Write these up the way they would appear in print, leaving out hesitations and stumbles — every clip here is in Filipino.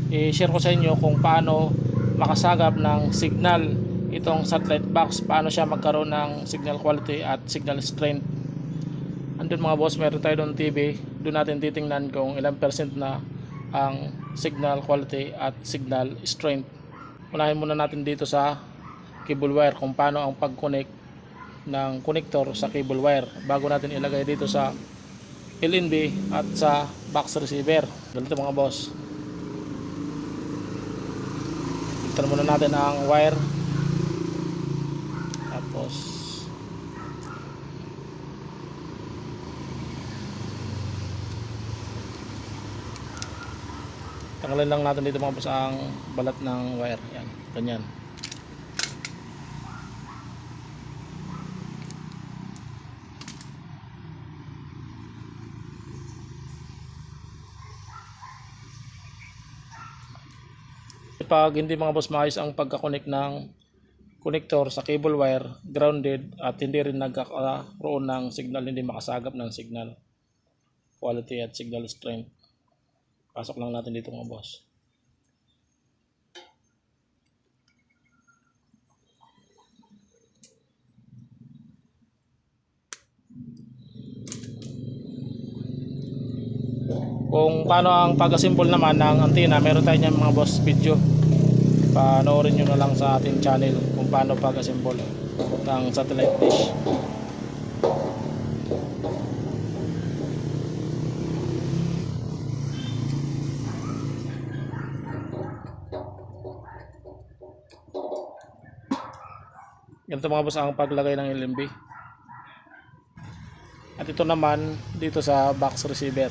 i-share ko sa inyo kung paano makasagap ng signal itong satellite box, paano siya magkaroon ng signal quality at signal strength. Andun mga boss, meron tayo doon TV, doon natin titingnan kung ilang percent na ang signal quality at signal strength. Unahin muna natin dito sa cable wire kung paano ang pag-connect ng connector sa cable wire bago natin ilagay dito sa LNB at sa box receiver. Ganito mga boss, ito muna natin ang wire, tapos tanggalin lang natin dito mga boss ang balat ng wire. Yan, ganyan. Pag hindi mga boss maayos ang pagka-connect ng connector sa cable wire, grounded at hindi rin nagkakaroon ng signal, hindi makasagap ng signal quality at signal strength. Pasok lang natin dito mga boss. Kung paano ang pag-assemble naman ng antena, meron tayo niyan mga boss video. Panoorin nyo na lang sa ating channel kung paano pag-assemble ng satellite dish. Ganito mga boss ang paglagay ng LNB. At ito naman dito sa box receiver.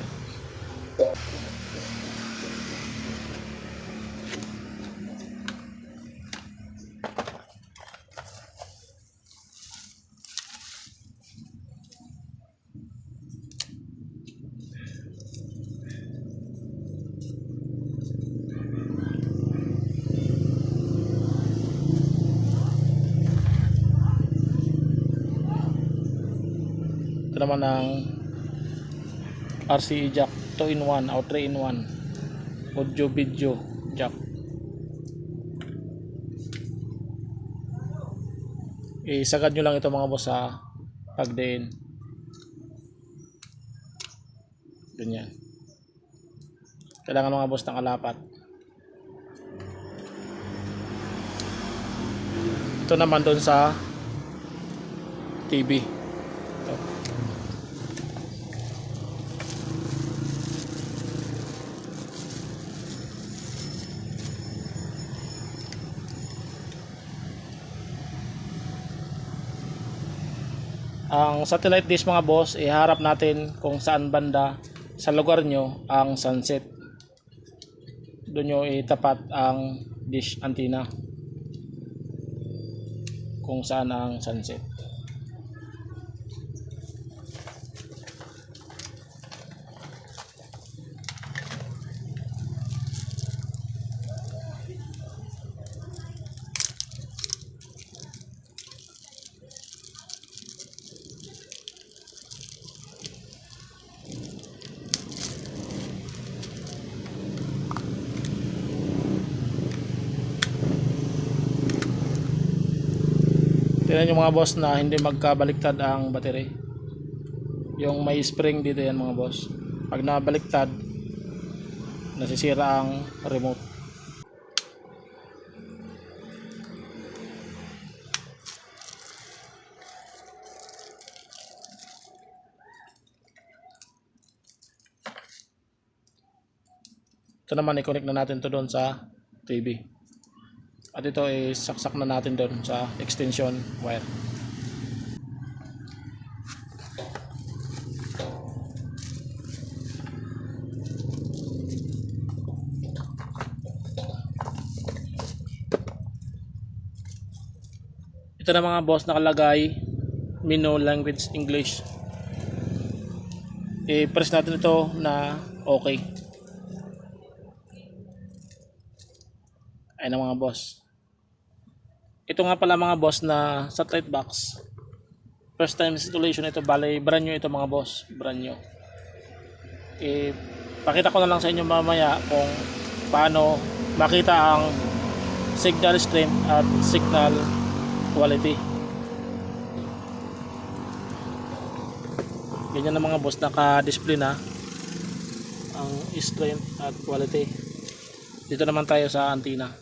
Ito naman ang RCA jack 2-in-1 o 3-in-1 audio video jack. Isagad nyo lang ito mga boss sa pagdiin. Ganyan. Kailangan mga boss ng alapat. Ito naman doon sa TV. Ito. Ang satellite dish mga boss, iharap natin kung saan banda sa lugar nyo ang sunset. Doon nyo itapat ang dish antenna kung saan ang sunset. Tingnan nyo mga boss na hindi magkabaliktad ang battery. Yung may spring dito yan mga boss. Pag nabaliktad, nasisira ang remote. Ito naman i-connect na natin to doon sa TV. At ito ay saksak na natin doon sa extension wire. Ito na mga boss, nakalagay menu language English. I-press natin ito na okay. Ayun na mga boss. Ito nga pala mga boss na satellite box. First time installation ito, bale brand new ito mga boss, brand new. Pakita ko na lang sa inyo mamaya kung paano makita ang signal strength at signal quality. Ganyan na mga boss, naka-display na ang strength at quality. Dito naman tayo sa antenna.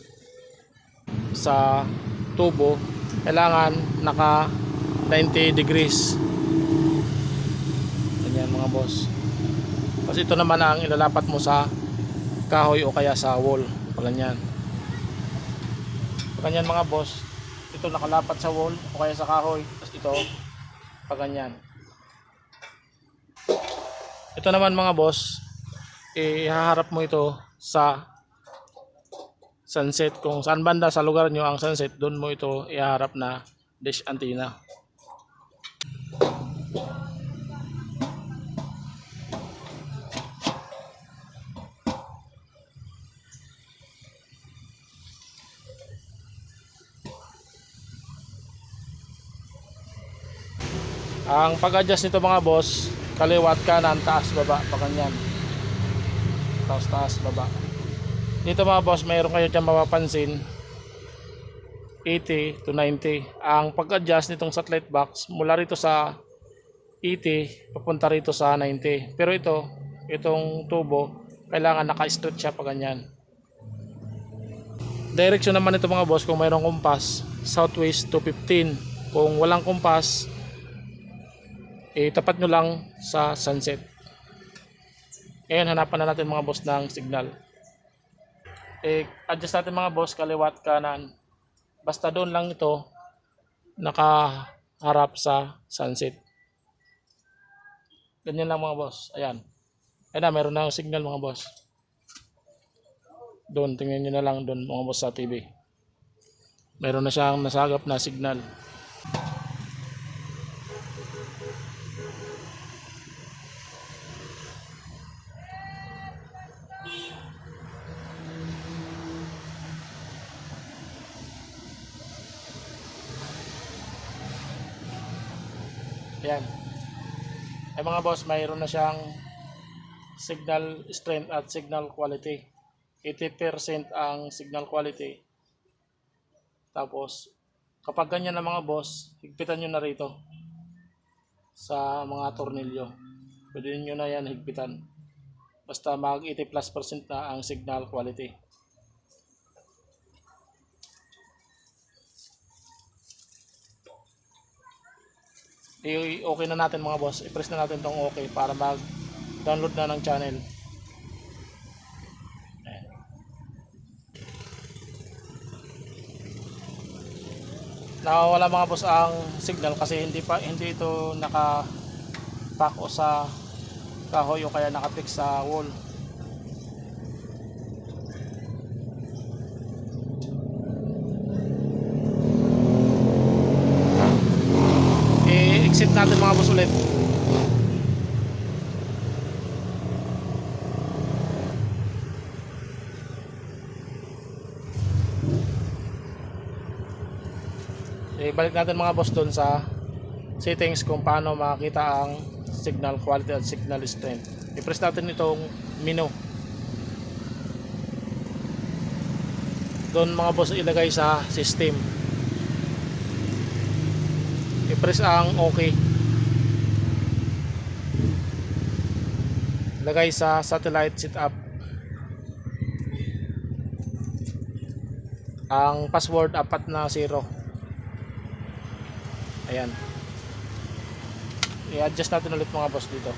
Sa tubo, kailangan naka 90 degrees. Ganyan mga boss. Kasi ito naman ang ilalapat mo sa kahoy o kaya sa wall. Ganyan. Ganyan mga boss. Ito nakalapat sa wall o kaya sa kahoy. Tapos ito, ganyan. Ito naman mga boss, ihaharap mo ito sa sunset. Kung saan banda sa lugar nyo ang sunset, doon mo ito ihaharap na dish antenna. Ang pag-adjust nito mga boss, kaliwat kanan, taas baba, ganyan. Taas baba. Dito mga boss, mayroon kayo dyan mapapansin 80 to 90. Ang pag-adjust nitong satellite box mula rito sa 80 papunta rito sa 90. Pero itong tubo, kailangan naka-straight siya ganyan. Direction naman ito mga boss, kung mayroong kumpas, southwest to 15. Kung walang kumpas, tapat nyo lang sa sunset. Ngayon hanapan na natin mga boss ng signal. Adjust natin mga boss, kaliwat kanan. Basta doon lang ito nakaharap sa sunset. Ganyan lang mga boss. Ayan. Ayan na, meron na signal mga boss. Doon, tingnan nyo na lang doon mga boss sa TV. Meron na siyang nasagap na signal. Ayan. Ay mga boss, mayroon na siyang signal strength at signal quality. 80% ang signal quality. Tapos, kapag ganyan na mga boss, higpitan nyo na rito sa mga tornilyo. Pwede nyo na yan higpitan. Basta mag 80+% na ang signal quality. Okay na natin mga boss, i-press na natin tong okay para mag-download na ng channel. Nawawala mga boss ang signal kasi hindi ito naka-pack o sa kahoy o kaya naka-fix sa wall. I-exit natin mga boss ulit. Balik natin mga boss doon sa settings kung paano makita ang signal quality at signal strength. I-press natin itong menu. Doon mga boss ilagay sa system. I-press ang OK. Lagay sa satellite setup. Ang password 4 na 0. Ayan. I-adjust natin ulit mga boss dito.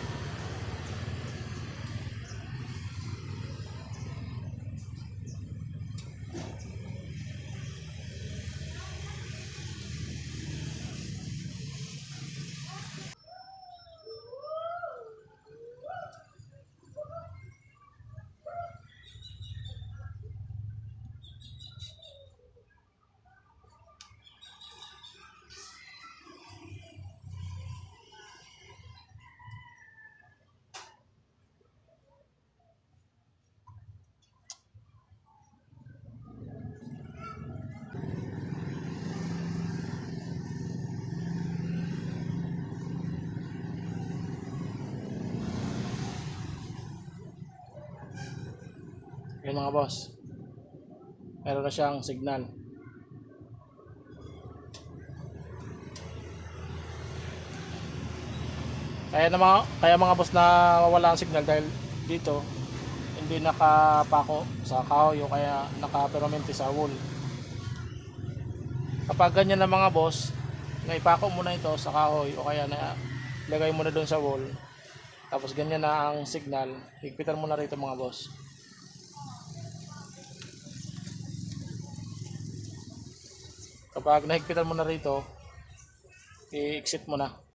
Yun mga boss, meron na siyang signal. Kaya mga boss na wala ang signal dahil dito hindi nakapako sa kahoy o kaya nakaperamente sa wool. Kapag ganyan na mga boss, naipako mo na ito sa kahoy o kaya na lagay mo na doon sa wall, tapos ganyan na ang signal, higpitan mo na rito mga boss. Kapag nahigpitan mo na rito, i-exit mo na.